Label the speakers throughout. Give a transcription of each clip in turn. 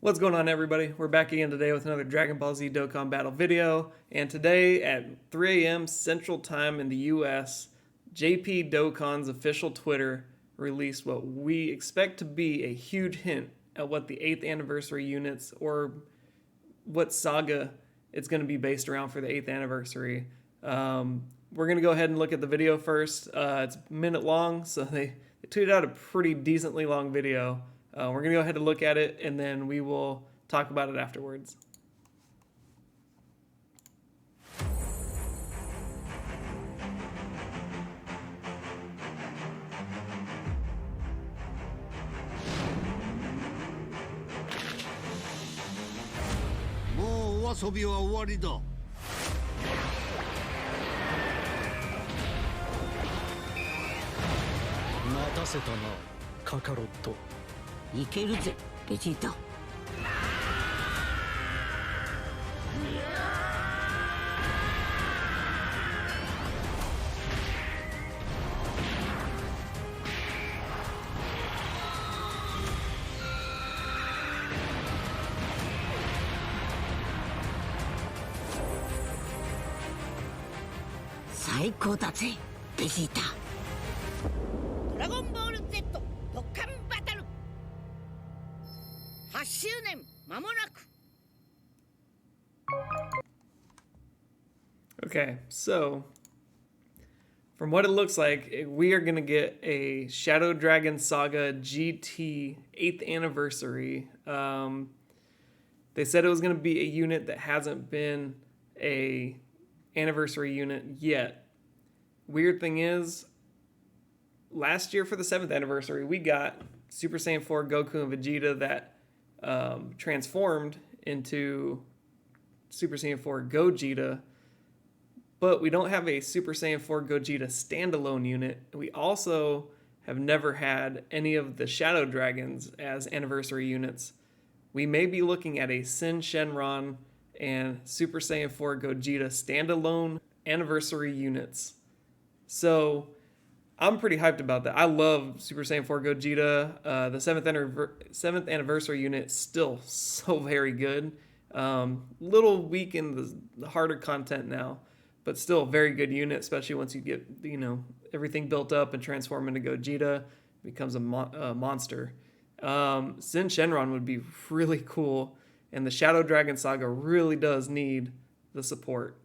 Speaker 1: What's going on, everybody? We're back again today with another Dragon Ball Z Dokkan Battle video, and today at 3 a.m. Central Time in the US, JP Dokkan's official Twitter released what we expect to be a huge hint at what the 8th anniversary units or what saga it's going to be based around for the 8th anniversary. We're going to go ahead and look at the video first. It's a minute long, so they tweeted out a pretty decently long video. We're going to go ahead and look at it, and then we will talk about it afterwards.
Speaker 2: Now, 待たせたな、カカロット。
Speaker 3: いけるぜ、ベジータ。最高だぜ、ベジータ。ドラゴンボール Z ドッカンバトル8周年間もなく。
Speaker 1: Okay, so from what it looks like, we are going to get a Shadow Dragon Saga GT 8th anniversary. They said it was going to be a unit that hasn't been a anniversary unit yet. Weird thing is, last year for the 7th anniversary, we got Super Saiyan 4 Goku and Vegeta that transformed into Super Saiyan 4 Gogeta, but we don't have a Super Saiyan 4 Gogeta standalone unit. We also have never had any of the Shadow Dragons as anniversary units. We may be looking at a Sin Shenron and Super Saiyan 4 Gogeta standalone anniversary units. So I'm pretty hyped about that. I love Super Saiyan 4 Gogeta. The 7th anniversary unit is still so very good. Little weak in the harder content now, but still a very good unit, especially once you get, everything built up and transform into Gogeta. It becomes a monster. Sin Shenron would be really cool, and the Shadow Dragon Saga really does need the support.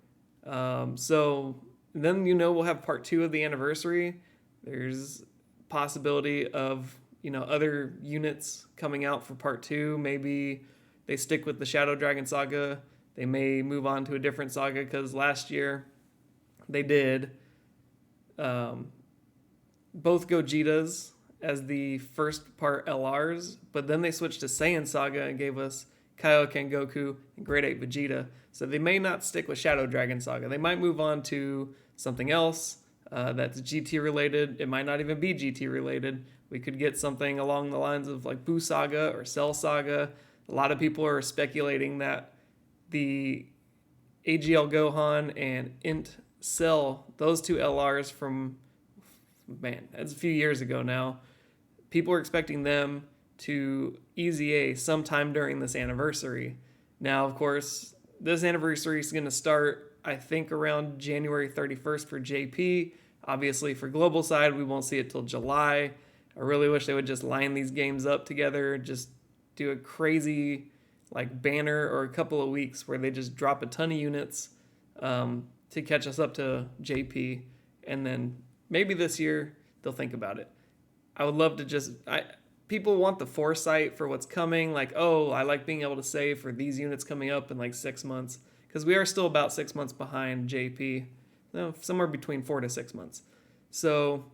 Speaker 1: So then, we'll have part 2 of the anniversary. There's possibility of, other units coming out for part 2. Maybe they stick with the Shadow Dragon Saga. They may move on to a different saga, because last year they did both Gogetas as the first part LRs, but then they switched to Saiyan Saga and gave us Kaioken Goku and Grade 8 Vegeta. So they may not stick with Shadow Dragon Saga. They might move on to something else that's GT related. It might not even be GT related. We could get something along the lines of like Buu Saga or Cell Saga. A lot of people are speculating that the AGL Gohan and Int Cell, those two LRs from, that's a few years ago now, people are expecting them to EZA sometime during this anniversary. Now, of course, this anniversary is going to start, I think, around January 31st for JP. Obviously, for global side, we won't see it till July. I really wish they would just line these games up together, just do a crazy banner or a couple of weeks where they just drop a ton of units to catch us up to JP, and then maybe this year they'll think about it. I would love to people want the foresight for what's coming, I like being able to save for these units coming up in 6 months, because we are still about 6 months behind JP, somewhere between 4 to 6 months. So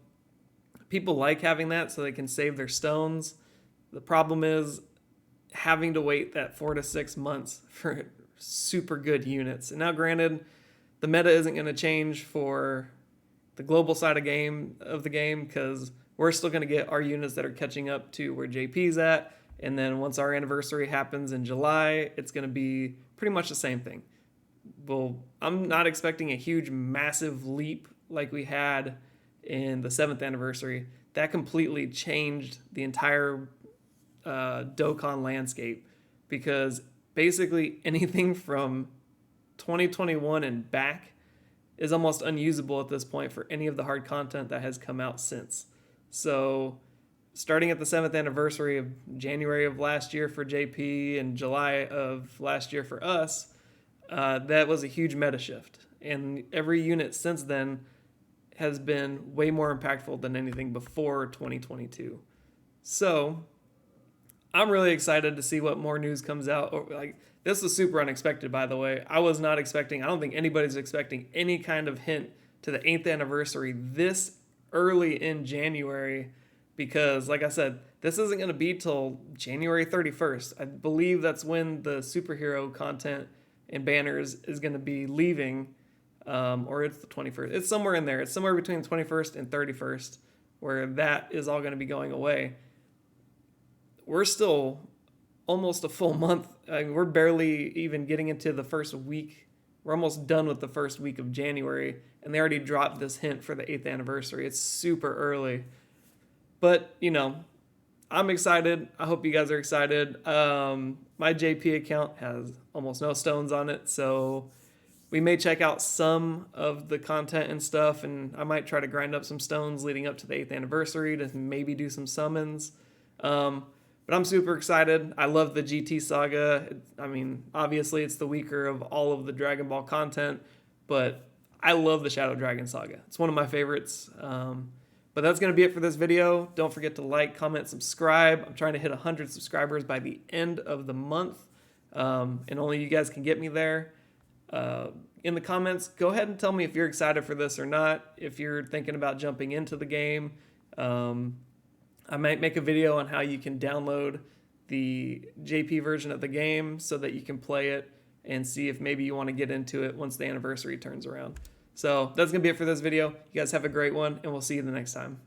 Speaker 1: people like having that so they can save their stones. The problem is having to wait that 4 to 6 months for super good units. And now, granted, the meta isn't going to change for the global side of the game, because we're still going to get our units that are catching up to where JP's at. And then once our anniversary happens in July, it's going to be pretty much the same thing. Well, I'm not expecting a huge, massive leap like we had in the 7th anniversary. That completely changed the entire Dokkan landscape, because basically anything from 2021 and back is almost unusable at this point for any of the hard content that has come out since. So starting at the 7th anniversary of January of last year for JP and July of last year for us, that was a huge meta shift. And every unit since then has been way more impactful than anything before 2022. So I'm really excited to see what more news comes out. Like, this was super unexpected, by the way. I was not expecting, I don't think anybody's expecting any kind of hint to the 8th anniversary this early in January, because like I said, this isn't going to be till January 31st. I believe that's when the superhero content and banners is going to be leaving, or it's the 21st. It's somewhere in there. It's somewhere between the 21st and 31st where that is all going to be going away. We're still almost a full month. We're barely even getting into the first week. We're almost done with the first week of January, and they already dropped this hint for the 8th anniversary. It's super early. But, you know, I'm excited. I hope you guys are excited. My JP account has almost no stones on it, so we may check out some of the content and stuff, and I might try to grind up some stones leading up to the 8th anniversary to maybe do some summons. But I'm super excited. I love the GT saga. I mean, obviously it's the weaker of all of the Dragon Ball content, but I love the Shadow Dragon saga. It's one of my favorites. But that's going to be it for this video. Don't forget to like, comment, subscribe. I'm trying to hit 100 subscribers by the end of the month, and only you guys can get me there. In the comments, go ahead and tell me if you're excited for this or not, if you're thinking about jumping into the game. I might make a video on how you can download the JP version of the game so that you can play it and see if maybe you want to get into it once the anniversary turns around. So that's going to be it for this video. You guys have a great one, and we'll see you the next time.